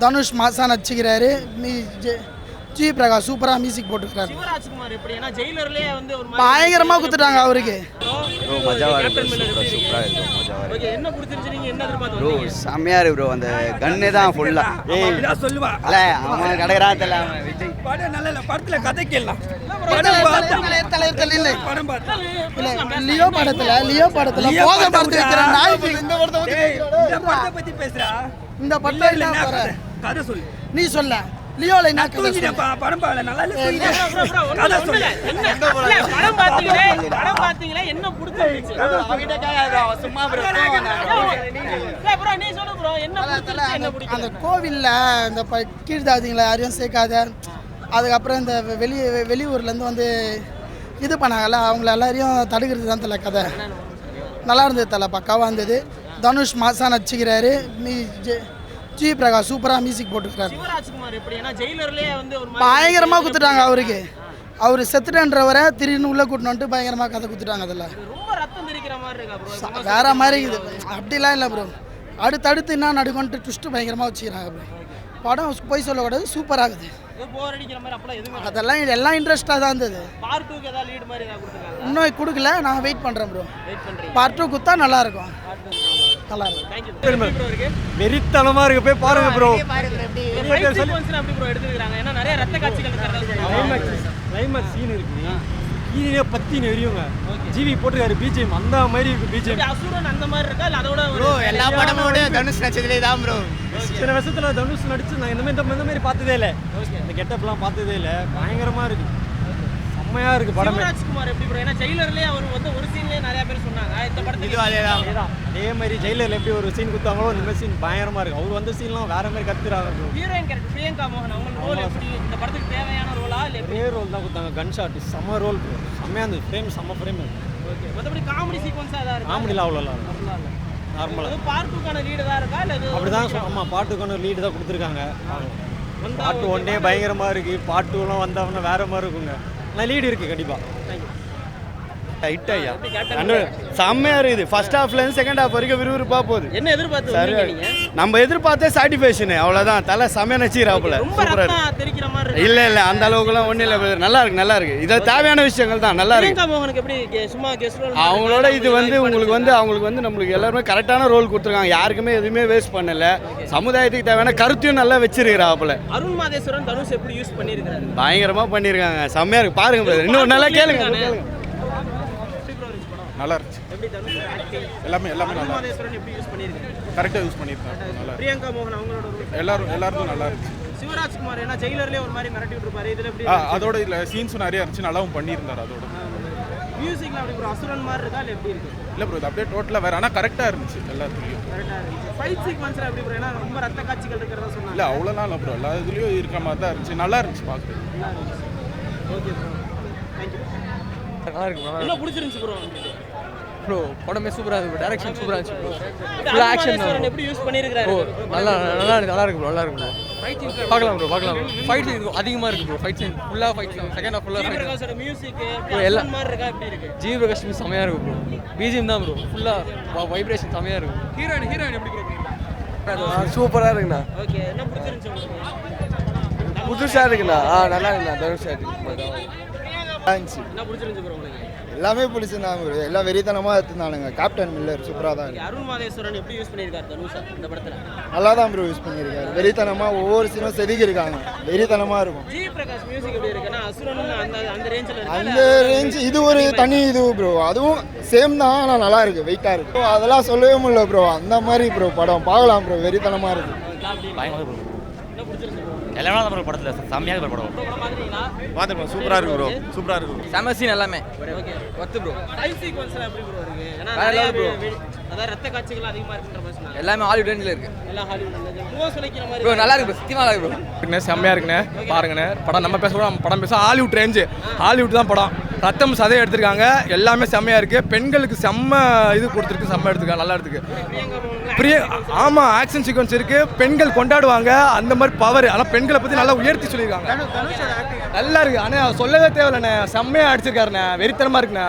தனுஷ் மாசா நடிச்சுக்கிறாரு. ஜி பிரகாஷ் சூப்பராக மியூசிக் போட்டுருக்காரு. சிவராஜ்குமார் எப்படி ஏன்னா ஜெயிலர்லயே வந்து ஒரு பயங்கரமாக கொடுத்துட்டாங்க அவருக்கு. என்ன பிடிச்சிருச்சு நீங்க என்ன எதிர்பார்த்து செம்மையா இருக்கு ப்ரோ. அந்த கண்ணே தான் ஃபுல்லா சொல்லுவா அவன் கிடைக்கிறான் தெரியல. அவன் விஜய் படம் நல்ல இல்ல, படத்துல கதை கேட்கலாம். லியோ படத்துல போத படத்துல இருக்கிற நாய்க்கு இந்த படத்தை பத்தி பேசுறா. இந்த படத்துல கதை சொல்லு. நீ சொல்ல லியோல என்ன கதை சொல்லு. படம் பால நல்லா இல்ல. கதை சொல்லு. படம் பாத்தீங்களா என்ன பிடிச்சிருச்சு? சும்மா ப்ரோ நீ சொல்லு ப்ரோ என்ன பிடிச்சிருச்சு என்ன பிடிக்கல? அந்த கோவில்ல இந்த கீழ்தாதிங்களை யாரையும் சேர்க்காத, அதுக்கப்புறம் இந்த வெளியூர்லேருந்து வந்து இது பண்ணாங்கல்ல, அவங்கள எல்லாரையும் தடுக்கிறது தான் தலை கதை. நல்லா இருந்தது தலை, பக்காவாக இருந்தது. தனுஷ் மாசா நடிச்சுக்கிறாரு. ஜி பிரகாஷ் சூப்பராக மியூசிக் போட்டுருக்காரு. சிவராஜ்குமார் எப்படி ஏன்னா ஜெயிலர்லயே வந்து ஒரு பயங்கரமாக கொடுத்துட்டாங்க அவருக்கு. அவர் செத்துட்டன்றவரை திடீர்னு உள்ளே கூட்டின்னு வந்துட்டு பயங்கரமாக கதை கொடுத்துட்டாங்க. அதில் ரொம்ப ரத்தம் தெரிக்கிற மாதிரி இருக்கா ப்ரோ? வேற மாதிரி இருக்குது. அப்படிலாம் இல்லை ப்ரோ. அடுத்தடுத்து என்ன நடுக்கொண்டு ட்விஸ்ட்டு பயங்கரமாக வச்சுக்கிறாங்க ப்ரோ. படம் போய் சொல்லக்கூடாது, சூப்பராகுது. போர் அடிக்கிற மாதிரி அப்பலாம் எதுவுமே அதெல்லாம் எல்லாம் இன்ட்ரெஸ்டாக தான் இருந்தது. பார்ட் 2க்கு ஏதாவது லீட் மாதிரி ஏதாவது கொடுத்துருக்காங்க? இன்னும் கொடுக்கல, நான் வெயிட் பண்ணுறேன் ப்ரோ. வெயிட் பண்றீங்க. பார்ட் 2 கொடுத்தா நல்லாயிருக்கும். நல்லா இருக்கும். Thank you. வெறித்தனமா இருக்கு, போய் பாருங்க ப்ரோ. ஃபைட் சீக்வென்ஸ்ல அப்படி ப்ரோ எடுத்துக்கறாங்க. ஏன்னா நிறைய ரத்த காட்சிகள் இருக்கறதா சொல்றாங்க. கிளைமாக்ஸ் சீன் இருக்கு. கீழே பத்தி நெறியுங்க. ஜிவி போட்டுக்காரு பிஜிஎம் அந்த மாதிரி இருக்கு. பிஜிஎம் அசுரன் அந்த மாதிரி இருக்கா இல்ல அதோட ப்ரோ எல்லா படமோட தனுஷ் நடிச்சதுலே தான் ப்ரோ. சில வருஷத்துல தனுஷ் நடிச்சு நான் இந்த மாதிரி பார்த்ததே இல்லை. இந்த கெட்டப்லாம் பார்த்ததே இல்லை. பயங்கரமா இருக்கு, செம்மையா இருக்கு படம். சிவராஜ்குமார் எப்படி ப்ரோ? ஏன்னா ஜெயிலர்லயே அவர் வந்து ஒரு சீன்லயே நிறைய பேர் சொன்னாங்க. இந்த படத்துக்கு இது அதேதான். அதே மாதிரி ஜெயிலர்ல எப்படி ஒரு சீன் கொடுத்தாங்களோ இந்த மாதிரி சீன் பயங்கரமா இருக்கு. அவர் வந்து சீன்லாம் வேற மாதிரி கத்துறாங்க ப்ரோ. ஹீரோயின் கேரக்டர் பிரியங்கா மோகன் அவங்க ரோல் எப்படி இந்த படத்துக்கு தேவையான ரோலா இல்ல ஒரே ரோல் தான் கொடுத்தாங்க. கன் ஷாட் செம்ம ரோல் ப்ரோ. செம்மையா இருந்தது. ஃப்ரேம் செம்ம ஃப்ரேம். ஓகே. மத்தபடி காமெடி சீக்வென்ஸா ஏதாவது இருக்கா? காமெடிலாம் அவ்வளோ இல்லை, நார்மலாக. அது பார்ட் 2க்கான லீடு தான் இருக்கா இல்ல இது அப்படிதான் ஆமாம், பாட்டுக்கான லீடு தான் கொடுத்துருக்காங்க. பாட்டு 1 பயங்கரமாக இருக்குது. பாட்டு 2லாம் வந்தவொன்னே வேறு மாதிரி இருக்குங்க. நான் லீடு இருக்குது கண்டிப்பாக. ஹைட் ஐயா செம்மையா இருக்குது. ஃபர்ஸ்ட் ஹாஃப்லேருந்து செகண்ட் ஹாஃப் வரைக்கும் விறுவிறுப்பாக போகுது. என்ன எதிர்பார்த்து வந்தீங்க நீங்க? நம்ம எதிர்பார்த்தே சாட்டிஸ்ஃபேக்ஷன் அவ்வளோதான். தலை செம்மையா நடிச்சிக்கிறாப்புல. ரொம்ப ரத்தம் தெரிக்கிற மாதிரி இருக்கு. இல்லை அந்த அளவுக்குலாம் ஒன்றும் இல்லை. நல்லா இருக்கு. இது தேவையான விஷயங்கள் தான். நல்லா இருக்கு. பிரியங்கா மோகனுக்கு எப்படி சும்மா கெஸ்ட் ரோல் அவங்களோட இது வந்து அவங்களுக்கு வந்து நம்மளுக்கு எல்லாருமே கரெக்டான ரோல் கொடுத்துருக்காங்க. யாருக்குமே எதுவுமே வேஸ்ட் பண்ணல. சமுதாயத்துக்கு தேவையான கருத்தையும் நல்லா வச்சிருக்கிறாப்புல. அருண் மாதேஸ்வரன் தனுஷ் எப்படி யூஸ் பண்ணியிருக்காரு? பயங்கரமா பண்ணியிருக்காங்க. செம்மையா இருக்கு. பாருங்க இன்னும் நல்லா கேளுங்க. நல்லா இருந்துச்சு. எப்படி தனுஷ் ஆக்டிங் எல்லாமே நல்லா மாதேஸ்வரன் எப்படி யூஸ் பண்ணியிருக்காரு? கரெக்டாக யூஸ் பண்ணியிருக்காங்க. நல்லா பிரியங்கா மோகன் அவங்களோட ரோல் எல்லாருக்கும் நல்லா இருந்துச்சு. சிவராஜ்குமார் ஏன்னா ஜெயிலர்லயே ஒரு மாதிரி மிரட்டி விட்டுருப்பாரு. இதுல எப்படி அதோட இல்லை சீன்ஸும் நிறையா இருந்துச்சு. நல்லாவும் பண்ணியிருந்தார். அதோட மியூசிக்ல அப்படி ஒரு அசுரன் மாதிரி இருக்கா இல்லை எப்படி இருக்கு? இல்லை ப்ரோ, இது அப்படியே டோட்டலாக வேறு. ஆனால் கரெக்டாக இருந்துச்சு எல்லாத்துலேயும். கரெக்டாக இருந்துச்சு. ஃபைட் சீக்வன்ஸ்ல எப்படி ப்ரோ? ஏன்னா ரொம்ப ரத்த காட்சிகள் இருக்கிறதா சொன்னாங்க. இல்லை அவ்வளோலாம் இல்லை ப்ரோ. எல்லா இதுலேயும் இருக்கிற மாதிரி தான் இருந்துச்சு. நல்லா இருந்துச்சு பார்க்குறது. Okay bro, thank you. நல்லா இருக்கு ப்ரோ. என்ன பிடிச்சிருந்துச்சு ப்ரோ? ப்ரோ படமே சூப்பராக இருக்கு. டைரக்ஷன் சூப்பராக இருந்துச்சு ப்ரோ. ஃபுல் ஆக்ஷன் எப்படி யூஸ் பண்ணியிருக்காரு? நல்லா இருக்கு ப்ரோ. நல்லா இருக்கு ப்ரோ. பார்க்கலாம். ஃபைட் அதிகமாக இருக்கு ப்ரோ. ஃபைட் சீன் ஃபுல்லாக ஃபைட் சீன். செகண்ட் ஹாஃப் ஃபுல்லாக ஃபைட். பிரகாஷோட மியூசிக் எல்லாம் மாதிரி இருக்கா எப்படி இருக்கு? ஜி பிரகாஷ் செமையாக இருக்கு ப்ரோ. பிஜிஎம் தான் ப்ரோ. ஃபுல்லாக வைப்ரேஷன் செமையாக இருக்கும். ஹீரோயின் எப்படி ப்ரோ? சூப்பராக இருக்குண்ணா. ஓகே. என்ன பிடிச்சிருந்துச்சு உங்களுக்கு? புதுசாக இருக்குண்ணா. நல்லா இருக்குண்ணா. தனுஷ் என்ன பிடிச்சிருந்துச்சு ப்ரோ உங்களுக்கு? எல்லாமே பிடிச்சிருந்தாங்க ப்ரோ. எல்லாம் வெறித்தனமாக எடுத்துருந்தானுங்க. கேப்டன் மில்லர் சூப்பராக தான் இருக்கு. அருண் மாதேஸ்வரன் எப்படி யூஸ் பண்ணியிருக்காரு தனுஷ் இந்த படத்தில்? நல்லா தான் ப்ரோ யூஸ் பண்ணியிருக்காரு. வெறித்தனமாக ஒவ்வொரு சீனும் செதுக்கி இருக்காங்க. வெறித்தனமாக இருக்கும். ஜி பிரகாஷ் மியூசிக் எப்படி இருக்குன்னா அசுரன் அந்த ரேஞ்சில் இருக்கு. அந்த ரேஞ்சு இது ஒரு தனி இது ப்ரோ. அதுவும் சேம் தான், ஆனால் நல்லா இருக்கு. வெயிட்டாக இருக்கு. அதெல்லாம் சொல்லவே முடியல ப்ரோ. அந்த மாதிரி ப்ரோ படம் பார்க்கலாம் ப்ரோ. வெறித்தனமாக இருக்கு. என்ன பிடிச்சிருக்கு ப்ரோ? எல்லாமே தான் படத்தில் செம்மையாக இருக்கு படம். படம் மாதிரிங்களா? பார்த்துருப்போம். சூப்பராக இருக்கு ப்ரோ. சூப்பராக இருக்கு. செம சீன் எல்லாமே. ஓகே. ஒத்து ப்ரோ. ஃபைட் சீக்வென்ஸ்ல எப்படி ப்ரோ இருக்கு? ஏன்னா வேற நிறைய level bro. அதாவது ரத்த காட்சிகள் அதிகமாக இருக்குன்ற மாதிரி சொன்னாங்க. எல்லாமே ஹாலிவுட் ரேஞ்சில் இருக்கு எல்லாம் ஹாலிவுட் மூவ் சொல்லிக்கிற மாதிரி ப்ரோ. நல்லா இருக்கு ப்ரோ. சத்தியமாக நல்லா இருக்கு ப்ரோ. இருக்குண்ணே, செம்மையாக இருக்குண்ணே. பாருங்கண்ணே படம். நம்ம பேசுகிறோம் படம் பேச ஹாலிவுட் ரேஞ்சு. ஹாலிவுட் தான் படம். ரத்தம் சதையை எடுத்திருக்காங்க. எல்லாமே செம்மையாக இருக்குது. பெண்களுக்கு செம்ம இது கொடுத்துருக்கு. செம்ம எடுத்துருக்காங்க. நல்லா எடுத்துருக்கு. ஆமாம், ஆக்ஷன் சீக்வன்ஸ் இருக்குது. பெண்கள் கொண்டாடுவாங்க அந்த மாதிரி பவர். ஆனால் பெண்களை பற்றி நல்லா உயர்த்தி சொல்லியிருக்காங்க. நல்லா இருக்குது. ஆனால் சொல்லவே தேவையில்லண்ணே. செம்மையாக அடிச்சிருக்காருண்ணே. வெறித்தனமாக இருக்குண்ணே.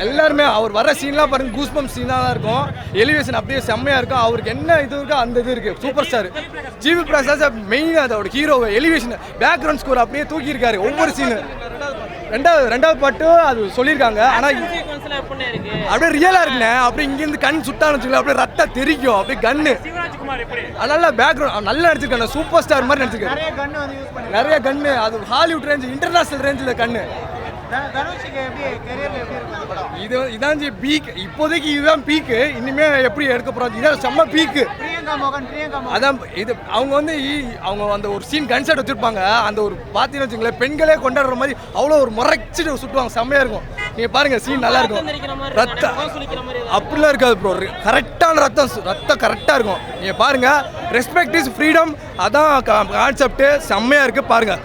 எல்லாருமே அவர் வர சீன்லாம் பாருங்க கூஸ்பம் சீனாக தான் இருக்கும். எலிவேஷன் அப்படியே செம்மையாக இருக்கும். அவருக்கு என்ன இது இருக்கோ அந்த இது இருக்குது. சூப்பர் ஸ்டார் ஜிவி பிரகாஷ் மெயினாக அதோட ஹீரோ எலிவேஷன் பேக்ரவுண்ட் ஸ்கோர் அப்படியே தூக்கியிருக்காரு ஒவ்வொரு சீனு. ரெண்டாவது பாட்டு அது சொல்லியிருக்காங்க. ஆனால் அப்படியே ரியலாக இருக்குண்ணே. அப்படியே இங்கேருந்து கண் சுட்டான்னு வச்சுக்கலாம். அப்படியே ரத்தம் தெரிக்கும். அப்படியே கண்ணு அதனால பேக்ரவுண்ட் நல்லா நடிச்சிருக்காங்க. சூப்பர் ஸ்டார் மாதிரி நடிச்சிருக்காரு. நிறைய கண்ணு அது ஹாலிவுட் ரேஞ்ச் இன்டர்நேஷனல் ரேஞ்சில் கண்ணு. இதான் பீக். இப்போதைக்கு இதுதான் பீக்கு. இனிமே எப்படி எடுக்க போறாங்க இதான் செம்ம பீக்கு. அதான் இது அவங்க வந்து அவங்க அந்த ஒரு சீன் கன்சர்ட் வச்சிருப்பாங்க. அந்த ஒரு பார்த்தீங்கன்னு வச்சுங்களேன் பெண்களே கொண்டாடுற மாதிரி அவ்வளோ ஒரு முறைச்சிட்டு சுட்டுவாங்க. செம்மையா இருக்கும். நீங்க பாருங்க சீன் நல்லா இருக்கும். ரத்தம் அப்படிலாம் இருக்காது ப்ரோ. கரெக்டான ரத்தம் கரெக்டா இருக்கும். நீங்க பாருங்க ரெஸ்பெக்ட் இஸ் ஃப்ரீடம் அதான் கான்செப்ட். செம்மையா இருக்கு பாருங்க.